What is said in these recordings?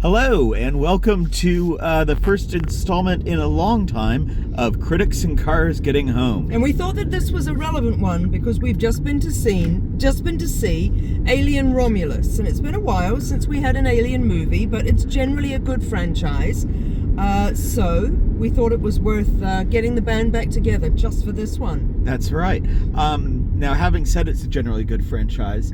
Hello, and welcome to the first installment in a long time of Critics and Cars Getting Home. And we thought that this was a relevant one because we've just been to see Alien Romulus, and it's been a while since we had an Alien movie, but it's generally a good franchise. So we thought it was worth getting the band back together just for this one. That's right. Now, having said it's a generally good franchise,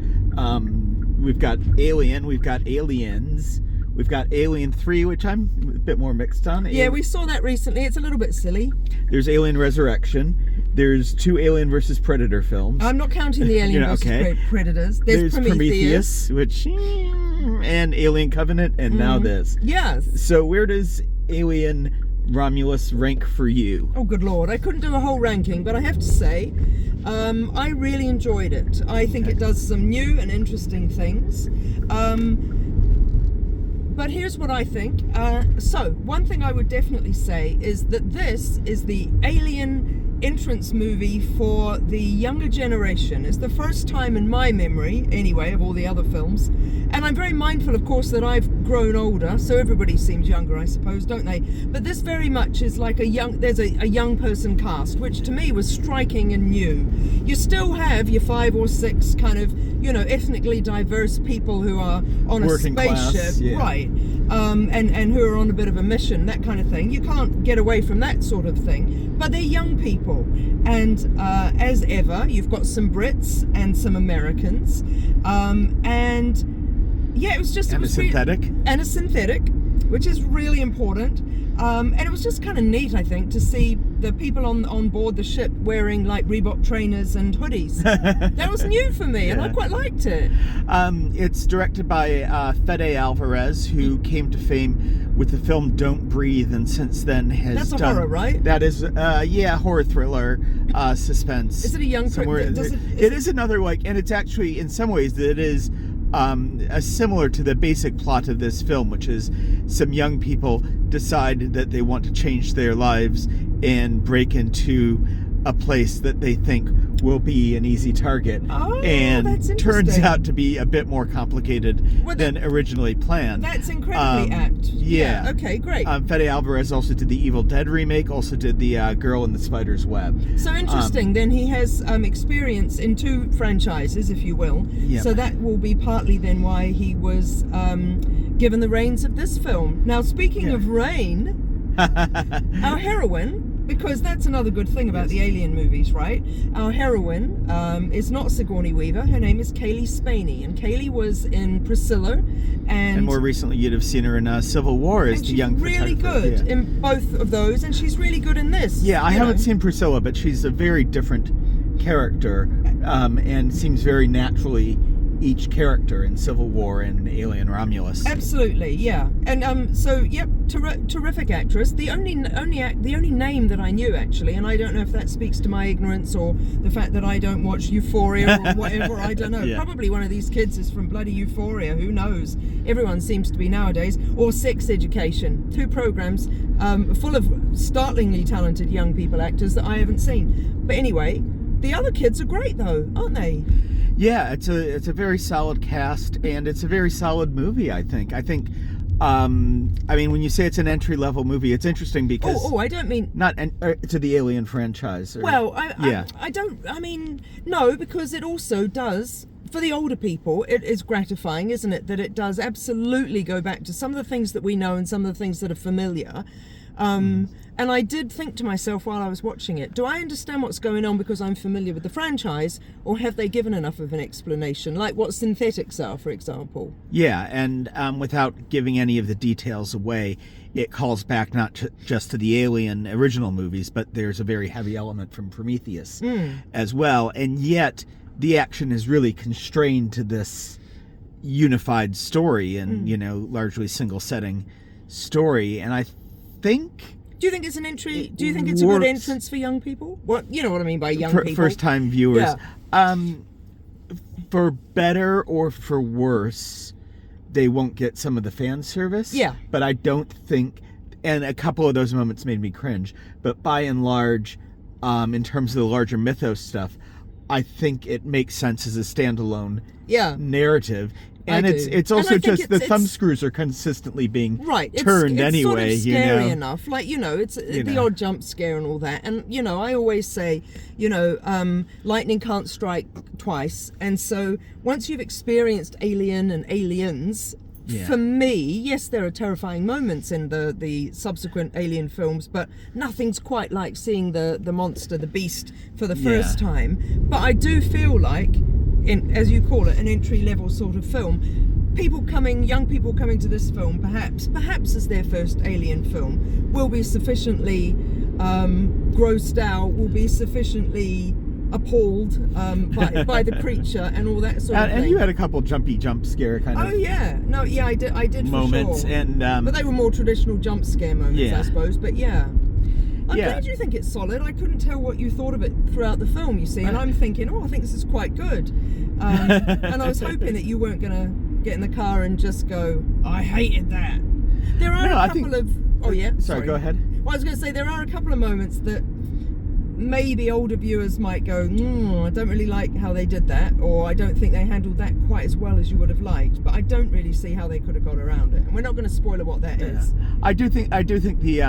we've got Alien, we've got Aliens. We've got Alien 3, which I'm a bit more mixed on. Yeah, we saw that recently. It's a little bit silly. There's Alien Resurrection. There's 2 Alien vs. Predator films. I'm not counting the Alien vs. Predators. There's Prometheus, and Alien Covenant, and now this. Yes. So where does Alien Romulus rank for you? Oh, good Lord. I couldn't do a whole ranking, but I have to say, I really enjoyed it. I think it does some new and interesting things. But here's what I think. So, one thing I would definitely say is that this is the Alien entrance movie for the younger generation. It's the first time in my memory, anyway, of all the other films. And I'm very mindful, of course, that I've grown older, so everybody seems younger, I suppose, don't they? But this very much is like there's a young person cast, which to me was striking and new. You still have your 5 or 6 kind of, ethnically diverse people who are on Working a spaceship, class, yeah. right? And who are on a bit of a mission, that kind of thing. You can't get away from that sort of thing. But they're young people. And as ever, you've got some Brits and some Americans. Yeah, it was just... And a synthetic, which is really important. And it was just kind of neat, I think, to see the people on board the ship wearing like Reebok trainers and hoodies. That was new for me, and I quite liked it. It's directed by Fede Alvarez, who came to fame with the film Don't Breathe, and since then has That's a horror, right? That is, horror thriller, suspense. Is it a young... It is another, and it's actually, in some ways, it is... similar to the basic plot of this film, which is some young people decide that they want to change their lives and break into a place that they think will be an easy target, and turns out to be a bit more complicated than originally planned. That's incredibly apt. Yeah. Okay, great. Fede Alvarez also did the Evil Dead remake, also did the Girl in the Spider's Web. So interesting. Then he has experience in 2 franchises, if you will. Yep. So that will be partly then why he was given the reins of this film. Now, speaking of rain, our heroine... Because that's another good thing about the Alien movies, right? Our heroine is not Sigourney Weaver. Her name is Kaylee Spaney. And Kaylee was in Priscilla. And more recently, you'd have seen her in Civil War as the young photographer. She's really good in both of those. And she's really good in this. Yeah, I haven't seen Priscilla, but she's a very different character and seems very naturally each character in Civil War and Alien Romulus. Absolutely, yeah. And terrific actress. The only name that I knew, actually, and I don't know if that speaks to my ignorance or the fact that I don't watch Euphoria or whatever, I don't know. Yeah. Probably one of these kids is from bloody Euphoria, who knows? Everyone seems to be nowadays. Or Sex Education, 2 programs full of startlingly talented young people actors that I haven't seen. But anyway, the other kids are great though, aren't they? Yeah, it's a very solid cast, and it's a very solid movie, I think. When you say it's an entry-level movie, it's interesting because... I don't mean... Not to the Alien franchise. No, because it also does... For the older people, it is gratifying, isn't it? That it does absolutely go back to some of the things that we know and some of the things that are familiar. And I did think to myself while I was watching it, do I understand what's going on because I'm familiar with the franchise, or have they given enough of an explanation, like what synthetics are, for example? Yeah, and without giving any of the details away, it calls back not just to the Alien original movies, but there's a very heavy element from Prometheus as well, and yet the action is really constrained to this unified story and, largely single setting story, and I think... Do you think it's an entry? Do you think it's a good entrance for young people? You know what I mean by young people? First-time viewers. Yeah. For better or for worse, they won't get some of the fan service. Yeah. But I don't think... And a couple of those moments made me cringe. But by and large, in terms of the larger mythos stuff, I think it makes sense as a standalone narrative. And it's also just the thumb screws are consistently being turned it's anyway. Sort of scary you know? enough, like it's the odd jump scare and all that. And I always say, lightning can't strike twice. And so once you've experienced Alien and Aliens, for me, yes, there are terrifying moments in the subsequent Alien films, but nothing's quite like seeing the monster, the beast, for the first time. But I do feel like, as you call it, an entry-level sort of film, young people coming to this film, perhaps as their first Alien film, will be sufficiently grossed out, will be sufficiently appalled by the creature and all that sort of thing. And you had a couple jump scare kind of. Oh yeah, no, yeah, I did moments, for sure. and but they were more traditional jump scare moments, I suppose. But yeah. I'm glad you think it's solid. I couldn't tell what you thought of it throughout the film, you see, and I'm thinking, I think this is quite good. And I was hoping that you weren't going to get in the car and just go, I hated that. There are a couple of... Oh, yeah? Sorry, go ahead. Well, I was going to say, there are a couple of moments that maybe older viewers might go, I don't really like how they did that, or I don't think they handled that quite as well as you would have liked, but I don't really see how they could have got around it. And we're not going to spoil what that is. I do think the...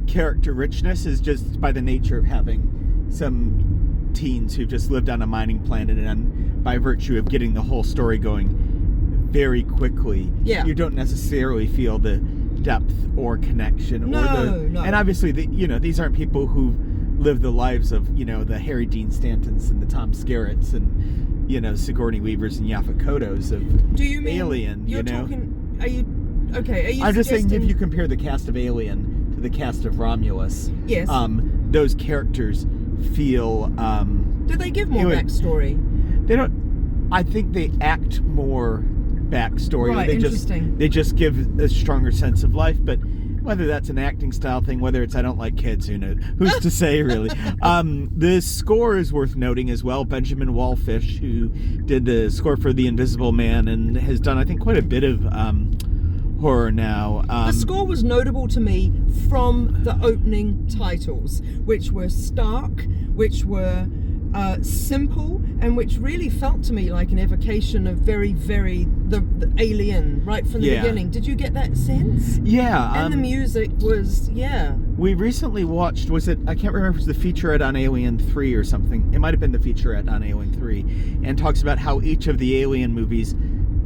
character richness is just by the nature of having some teens who've just lived on a mining planet, and by virtue of getting the whole story going very quickly, you don't necessarily feel the depth or connection. And obviously these aren't people who live the lives of the Harry Dean Stantons and the Tom Skerritts and Sigourney Weavers and Yaphet Kottos of Do you mean Alien. You're talking? Are you okay? Are you? I'm just saying, if you compare the cast of Alien to the cast of Romulus, yes, those characters feel. Do they give more backstory? They don't. I think they act more backstory. Right, interesting. They just give a stronger sense of life, but. Whether that's an acting style thing, whether it's I don't like kids, who knows? Who's to say, really? The score is worth noting as well. Benjamin Wallfish, who did the score for The Invisible Man and has done, I think, quite a bit of horror now. The score was notable to me from the opening titles, which were stark, which were simple, and which really felt to me like an evocation of very, very the Alien right from the beginning. Did you get that sense? Yeah. And the music was, We recently watched, I can't remember if it was the featurette on Alien 3 or something. It might have been the featurette on Alien 3, and talks about how each of the Alien movies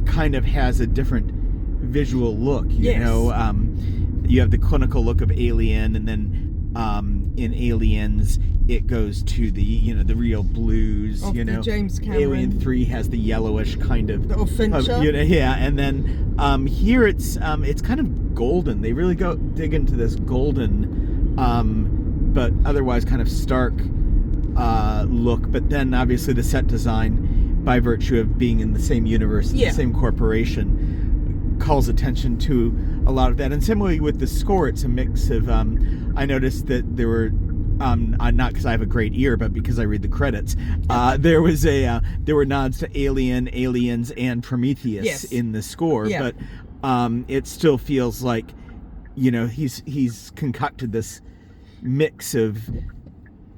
kind of has a different visual look. You know, you have the clinical look of Alien, and then in Aliens it goes to the the real blues. The James Cameron. Alien 3 has the yellowish kind of Fincher. And then here it's kind of golden. They really dig into this golden, but otherwise kind of stark look. But then obviously the set design, by virtue of being in the same universe, the same corporation, calls attention to a lot of that. And similarly with the score, it's a mix of I noticed that there were not because I have a great ear, but because I read the credits, there were nods to Alien, Aliens, and Prometheus in the score, but it still feels like he's concocted this mix of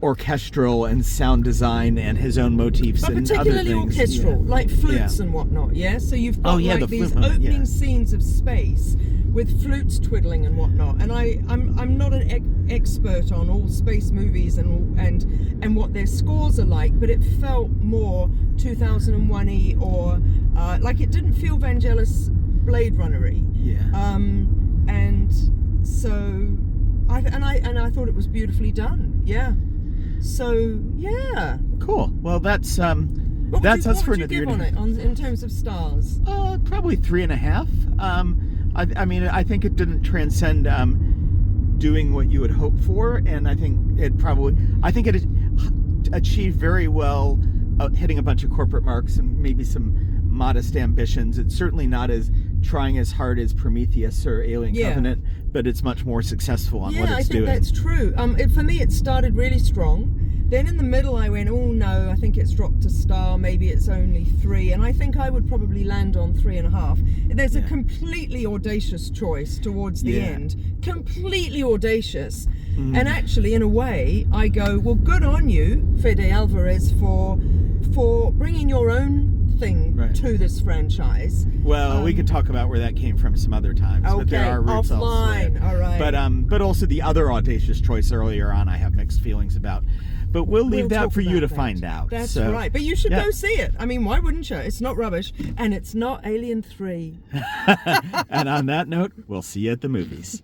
orchestral and sound design and his own motifs and other things. Particularly orchestral, like flutes and whatnot, so you've got these opening scenes of space with flutes twiddling and whatnot, and I'm not an expert on all space movies and what their scores are like, but it felt more 2001-y, or like it didn't feel Vangelis Blade Runner-y. And so I thought it was beautifully done. So cool. Well, that's us for another year. What would you give on it in terms of stars? Probably 3.5. I mean, I think it didn't transcend doing what you would hope for, and I think it achieved very well, hitting a bunch of corporate marks and maybe some modest ambitions. It's certainly not as trying as hard as Prometheus or Alien Covenant, but it's much more successful on what it's doing. Yeah, I think that's true. For me, it started really strong. Then in the middle, I went, oh no, I think it's dropped a star. Maybe it's only 3. And I think I would probably land on 3.5. There's a completely audacious choice towards the end. Completely audacious. And actually, in a way, I go, well, good on you, Fede Alvarez, for bringing your own nothing Right. to this franchise. Well, we could talk about where that came from some other times, but Okay, there are roots offline. elsewhere. All right. But also the other audacious choice earlier on, I have mixed feelings about. But we'll leave that talk for you about to that. find out. That's So, right. But you should yeah. go see it. I mean, why wouldn't you? It's not rubbish, and it's not Alien 3. And on that note, we'll see you at the movies.